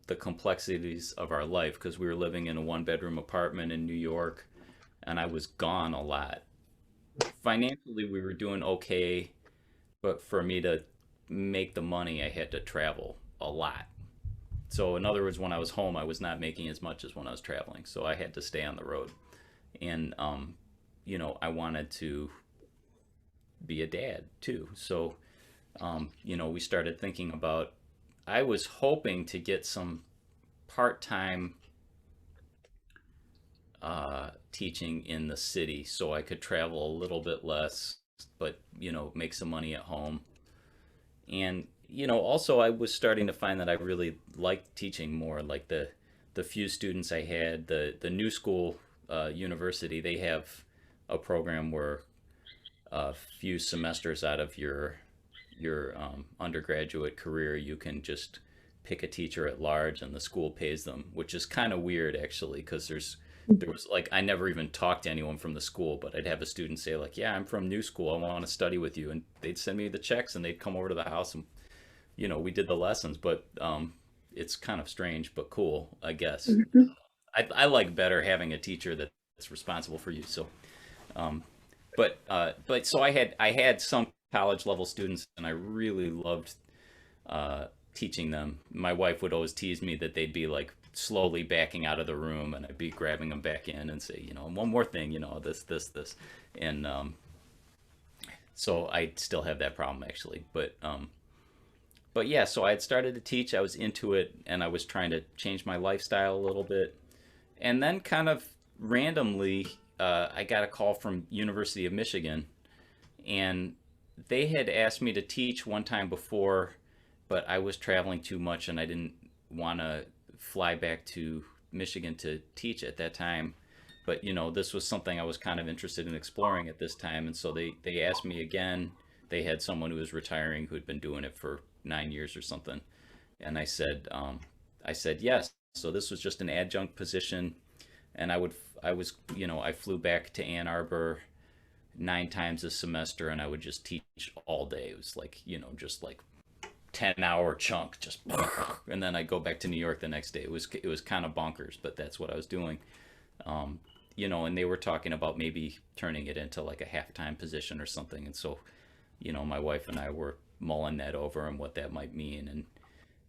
the complexities of our life because we were living in a 1-bedroom apartment in New York and I was gone a lot. Financially, we were doing okay, but for me to make the money, I had to travel a lot. So, in other words, when I was home, I was not making as much as when I was traveling. So, I had to stay on the road. And, I wanted to be a dad too. So, we started thinking about, I was hoping to get some part-time teaching in the city so I could travel a little bit less, but, make some money at home. And, also I was starting to find that I really liked teaching more, like the few students I had, the new school university, they have a program where a few semesters out of your undergraduate career, you can just pick a teacher at large and the school pays them, which is kind of weird actually, because there was like, I never even talked to anyone from the school, but I'd have a student say like, yeah, I'm from new school, I want to study with you, and they'd send me the checks and they'd come over to the house and we did the lessons. But it's kind of strange but cool, I guess. I like better having a teacher that's responsible for you. So but so I had some college level students and I really loved teaching them. My wife would always tease me that they'd be like slowly backing out of the room and I'd be grabbing them back in and say, one more thing, this. And so I still have that problem actually. But yeah, so I had started to teach, I was into it, and I was trying to change my lifestyle a little bit. And then kind of randomly, I got a call from University of Michigan, and they had asked me to teach one time before, but I was traveling too much and I didn't want to fly back to Michigan to teach at that time. But this was something I was kind of interested in exploring at this time, and so they asked me again. They had someone who was retiring who had been doing it for 9 years or something, and I said yes. So this was just an adjunct position, and I flew back to Ann Arbor 9 times a semester, and I would just teach all day. It was like just like 10-hour chunk, just and then I'd go back to New York the next day. It was kind of bonkers, but that's what I was doing. And they were talking about maybe turning it into like a half-time position or something, and so my wife and I were mulling that over and what that might mean. And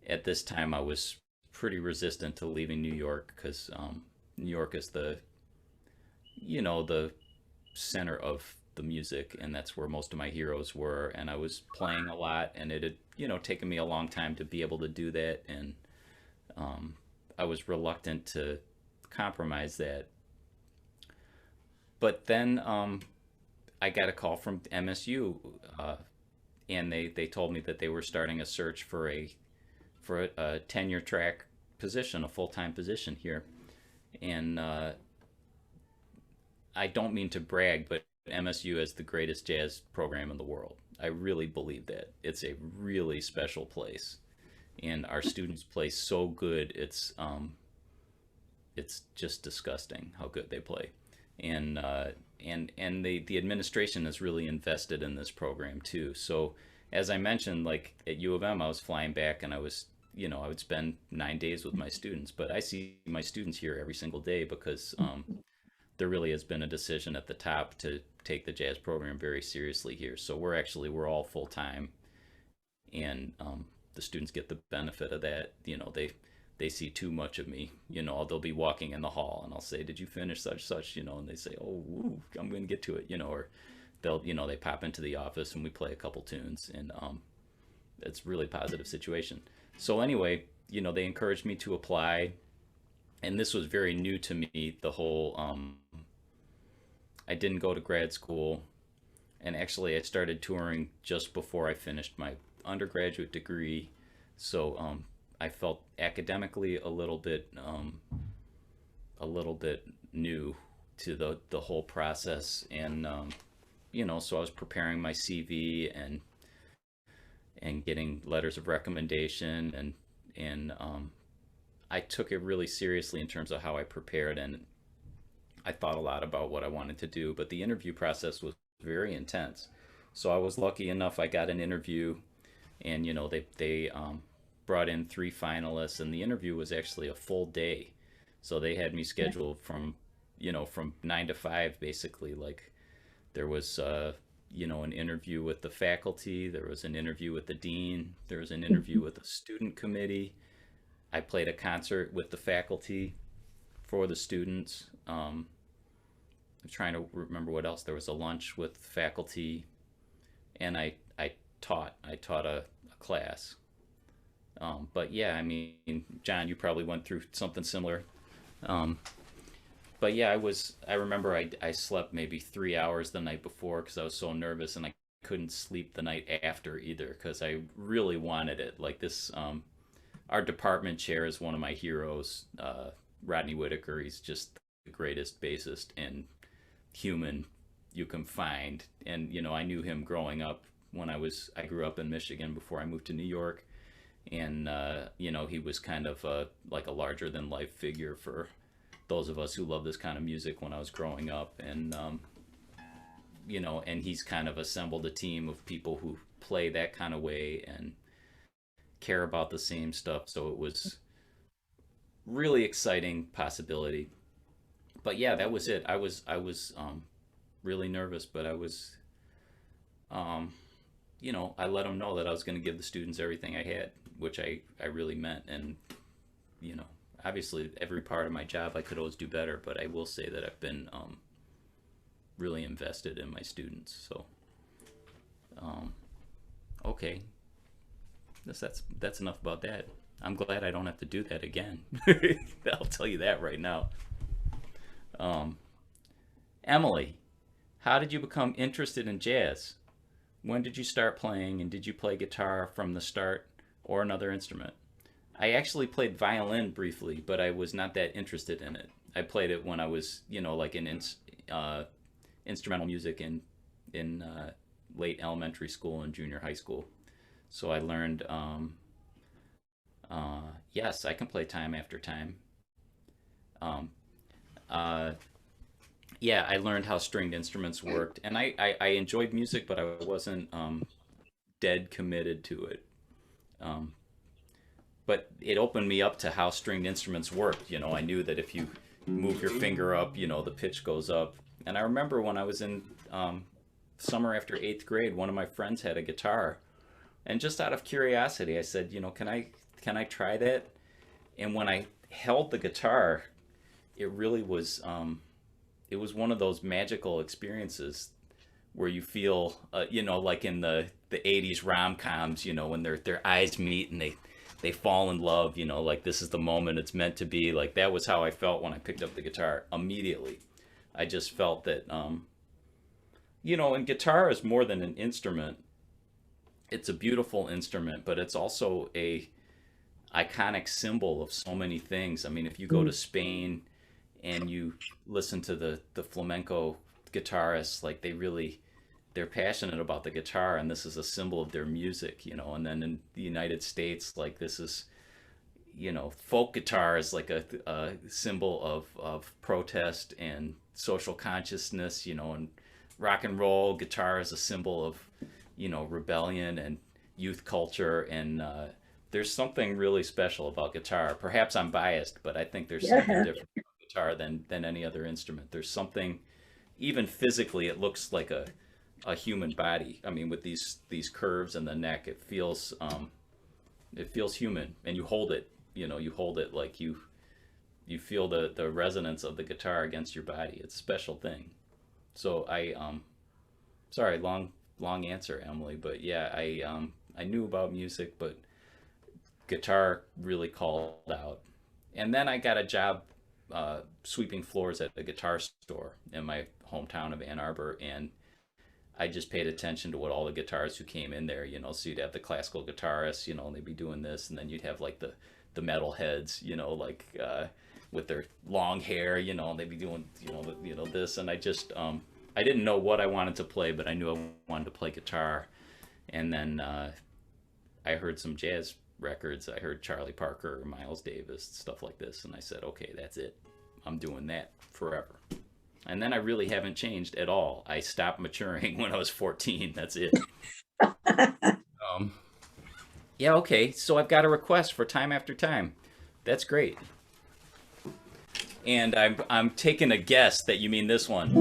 at this time I was pretty resistant to leaving New York because New York is the center of the music, and that's where most of my heroes were, and I was playing a lot, and it had taken me a long time to be able to do that, and I was reluctant to compromise that. But then I got a call from MSU, and they told me that they were starting a search for a tenure track position, a full-time position here. And I don't mean to brag, but MSU is the greatest jazz program in the world. I really believe that. It's a really special place, and our students play so good. It's just disgusting how good they play, and the administration is really invested in this program too. So as I mentioned, like at U of M, I was flying back, and I would spend 9 days with my students, but I see my students here every single day because there really has been a decision at the top to take the jazz program very seriously here. So we're all full time, and the students get the benefit of that. They see too much of me. They'll be walking in the hall, and I'll say, "Did you finish such?" And they say, "Oh, woo, I'm going to get to it." Or they pop into the office and we play a couple tunes, and it's a really positive situation. So anyway, they encouraged me to apply, and this was very new to me. The whole I didn't go to grad school, and actually I started touring just before I finished my undergraduate degree. So I felt academically a little bit new to the whole process, and so I was preparing my CV and getting letters of recommendation, and I took it really seriously in terms of how I prepared, and I thought a lot about what I wanted to do. But the interview process was very intense. So I was lucky enough, I got an interview, and they brought in 3 finalists, and the interview was actually a full day. So they had me scheduled from 9 to 5 basically. Like there was an interview with the faculty, there was an interview with the dean, there was an interview with the student committee. I played a concert with the faculty for the students. I'm trying to remember what else. There was a lunch with faculty, and I taught a class. But yeah, I mean, John, you probably went through something similar. But yeah, I remember I slept maybe 3 hours the night before because I was so nervous, and I couldn't sleep the night after either because I really wanted it. Like this, our department chair is one of my heroes, Rodney Whitaker. He's just the greatest bassist and human you can find. And I knew him growing up when I grew up in Michigan before I moved to New York, and he was kind of like a larger than life figure for those of us who love this kind of music when I was growing up. And and he's kind of assembled a team of people who play that kind of way and care about the same stuff. So it was really exciting possibility. But yeah, that was it. I was really nervous, but I was I let them know that I was going to give the students everything I had, which I really meant. And obviously every part of my job I could always do better, but I will say that I've been really invested in my students. So okay, that's enough about that. I'm glad I don't have to do that again. I'll tell you that right now. Emily, how did you become interested in jazz? When did you start playing, and did you play guitar from the start or another instrument? I actually played violin briefly, but I was not that interested in it. I played it when I was, like in instrumental music in late elementary school and junior high school. So I learned, yes, I can play time after time. Um, uh, yeah, I learned how stringed instruments worked, and I enjoyed music, but I wasn't dead committed to it. Um, but it opened me up to how stringed instruments worked. I knew that if you move your finger up, the pitch goes up. And I remember when I was in summer after 8th grade, one of my friends had a guitar, and just out of curiosity, I said, can I try that? And when I held the guitar, it really was it was one of those magical experiences where you feel like in the 80s rom-coms, when their eyes meet and they fall in love, like this is the moment it's meant to be. Like that was how I felt when I picked up the guitar immediately. I just felt that and guitar is more than an instrument. It's a beautiful instrument, but it's also a iconic symbol of so many things. I mean, if you go to Spain and you listen to the flamenco guitarists, like they really they're passionate about the guitar, and this is a symbol of their music, and then in the United States, like this is, folk guitar is like a symbol of protest and social consciousness, and rock and roll guitar is a symbol of, rebellion and youth culture. And there's something really special about guitar. Perhaps I'm biased, but I think there's something different about guitar than any other instrument. There's something, even physically, it looks like a human body. I mean, with these curves in the neck, it feels human, and you hold it. You hold it like you feel the resonance of the guitar against your body. It's a special thing. So sorry, long answer, Emily, but yeah, I knew about music, but guitar really called out. And then I got a job sweeping floors at a guitar store in my hometown of Ann Arbor, and I just paid attention to what all the guitarists who came in there, so you'd have the classical guitarists, and they'd be doing this, and then you'd have like the metal heads, like with their long hair, and they'd be doing, this. And I just, I didn't know what I wanted to play, but I knew I wanted to play guitar. And then I heard some jazz records. I heard Charlie Parker, Miles Davis, stuff like this. And I said, okay, that's it. I'm doing that forever. And then I really haven't changed at all. I stopped maturing when I was 14. That's it. Yeah, okay. So I've got a request for Time After Time. That's great. And I'm taking a guess that you mean this one.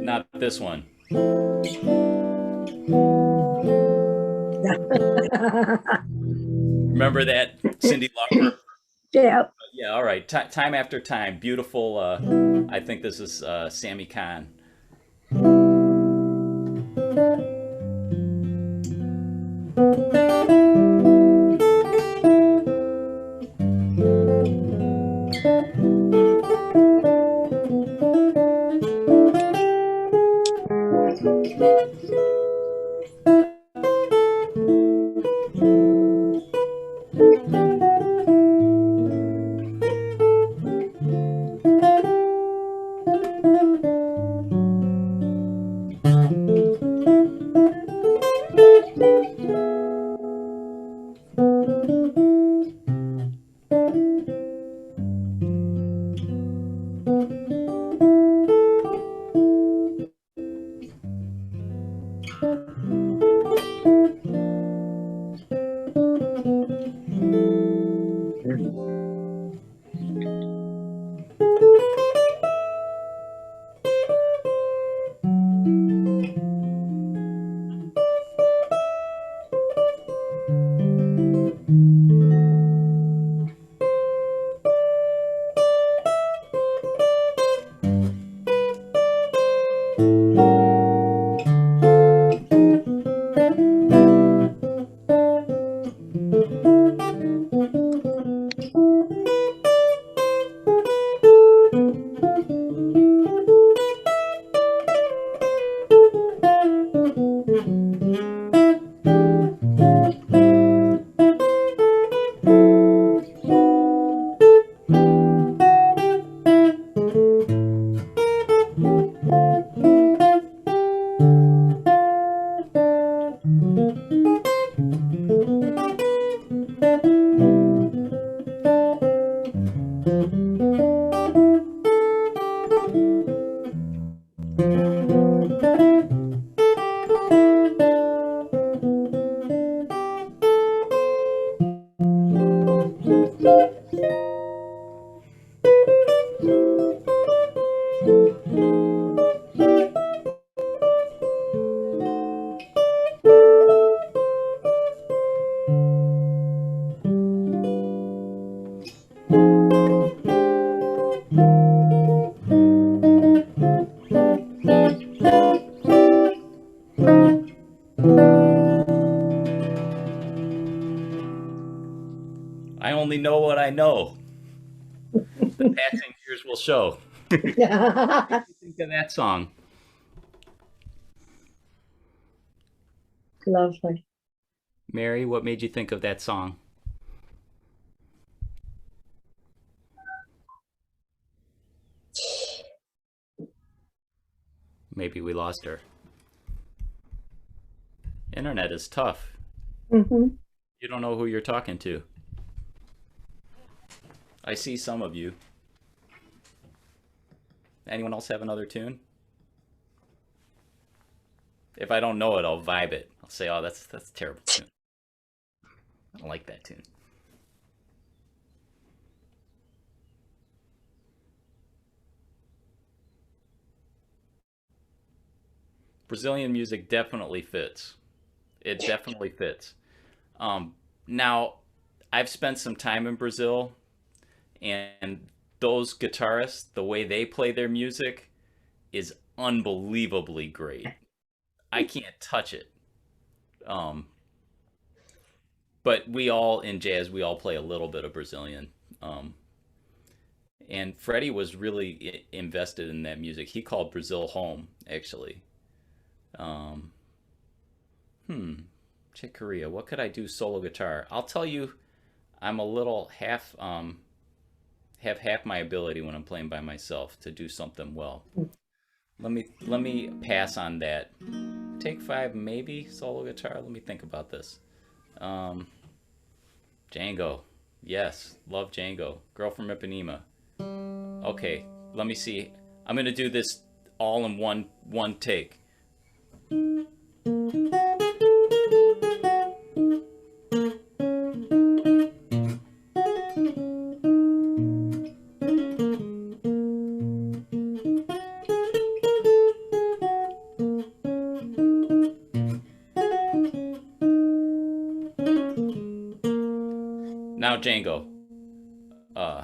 Not this one. Remember that, Cyndi Lauper? Yeah. Yeah, all right. Time After Time. Beautiful. I think this is Sammy Kahn. I only know what I know. The passing years will show. What do you think of that song? Lovely. Mary, what made you think of that song? maybe we lost her. Internet is tough. Mm-hmm. You don't know who you're talking to. I see some of you. Anyone else have another tune? If I don't know it, I'll vibe it. I'll say, "Oh, that's a terrible tune. I don't like that tune." Brazilian music definitely fits. It definitely fits. Now, I've spent some time in Brazil, and those guitarists, the way they play their music is unbelievably great. I can't touch it. Um, but we all, in jazz, we all play a little bit of Brazilian. And Freddie was really invested in that music. He called Brazil home, actually. Um, Chick Corea, what could I do solo guitar? I'll tell you, I'm a little have half my ability when I'm playing by myself to do something well. Let me pass on that. Take 5, maybe solo guitar. Let me think about this. Django, yes, love Django. Girl from Ipanema. Okay, let me see. I'm gonna do this all in one take. Now Django. Uh,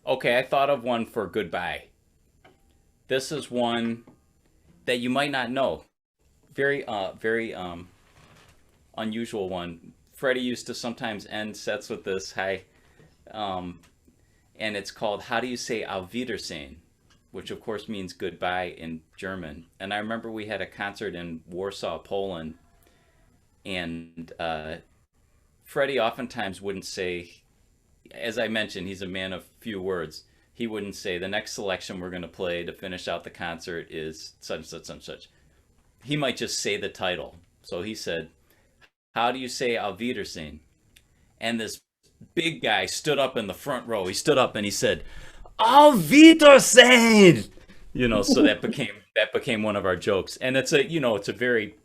okay, I thought of one for goodbye. This is one that you might not know. Very unusual one. Freddie used to sometimes end sets with this. Hi. And it's called "How Do You Say Auf Wiedersehen," which of course means goodbye in German. And I remember we had a concert in Warsaw, Poland, and Freddie oftentimes wouldn't say, as I mentioned, he's a man of few words. He wouldn't say, "The next selection we're going to play to finish out the concert is such and such and such." He might just say the title. So he said, "How do you say Auf Wiedersehen?" And this big guy stood up in the front row. He stood up and he said, "Auf Wiedersehen!" So that that became one of our jokes. And it's a, it's a very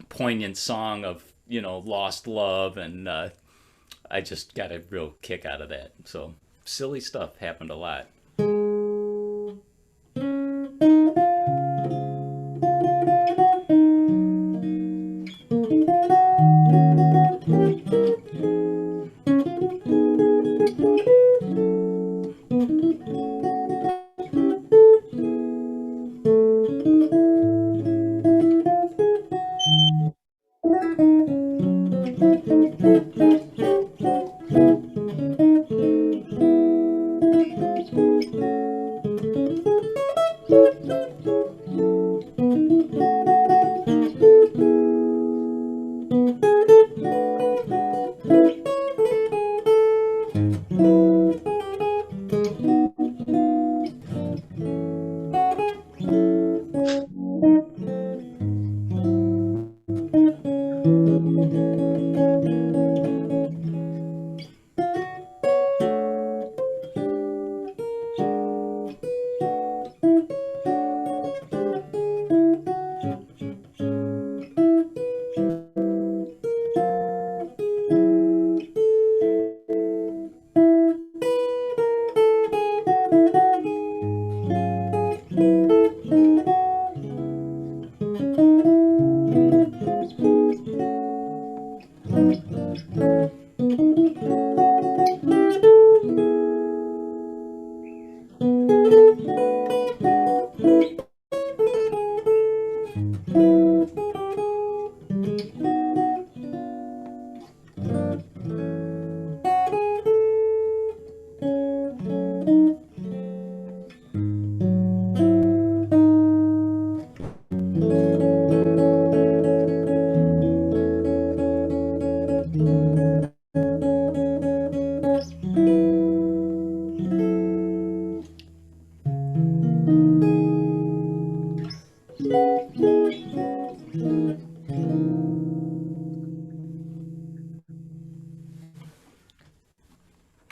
poignant song of, lost love. And I just got a real kick out of that. So silly stuff happened a lot.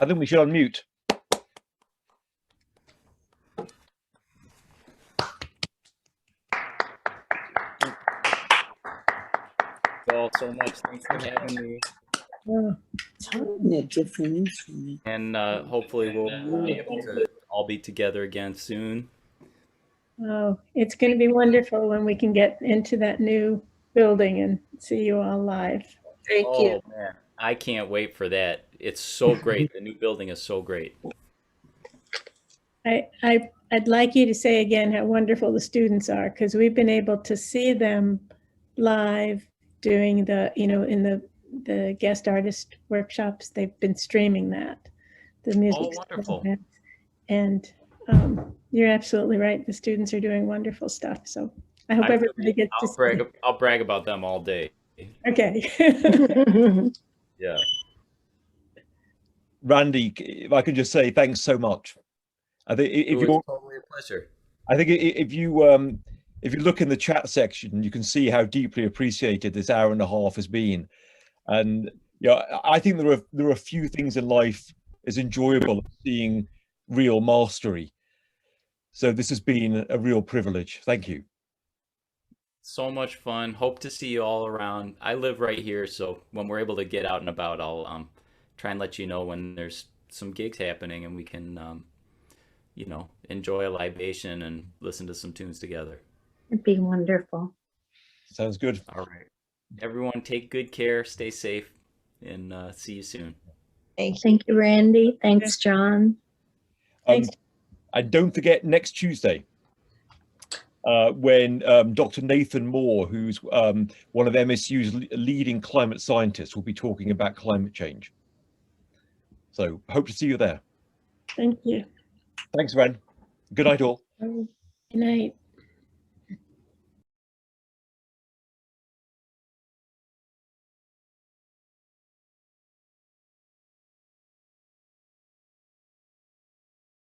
I think we should unmute. All so much. Thanks for having me. Oh, It's hard in a different instrument. And hopefully we'll be able to all be together again soon. oh, it's going to be wonderful when we can get into that new building and see you all live. Thank Oh you. man, I can't wait for that. It's so great. The new building is so great. I'd like you to say again how wonderful the students are, because we've been able to see them live doing the, in the guest artist workshops. They've been streaming that, the music. Oh, wonderful. stuff. And you're absolutely right. The students are doing wonderful stuff. So I hope everybody gets to see. I'll brag about them all day. Okay. Yeah. Randy, if I can just say thanks so much. I think It if was you, totally a pleasure. I think if you look in the chat section, you can see how deeply appreciated this hour and a half has been. And I think there are few things in life as enjoyable as seeing real mastery. So this has been a real privilege. Thank you. So much fun. Hope to see you all around. I live right here, so when we're able to get out and about, I'll try and let you know when there's some gigs happening and we can enjoy a libation and listen to some tunes together. It'd be wonderful. Sounds good. All right. Everyone take good care, stay safe, and see you soon. Thank you, Randy. Thanks, John. Thanks. And don't forget next Tuesday, when Dr. Nathan Moore, who's one of MSU's leading climate scientists, will be talking about climate change. So hope to see you there. Thank you. Thanks, Ren. Good night, all. Good night.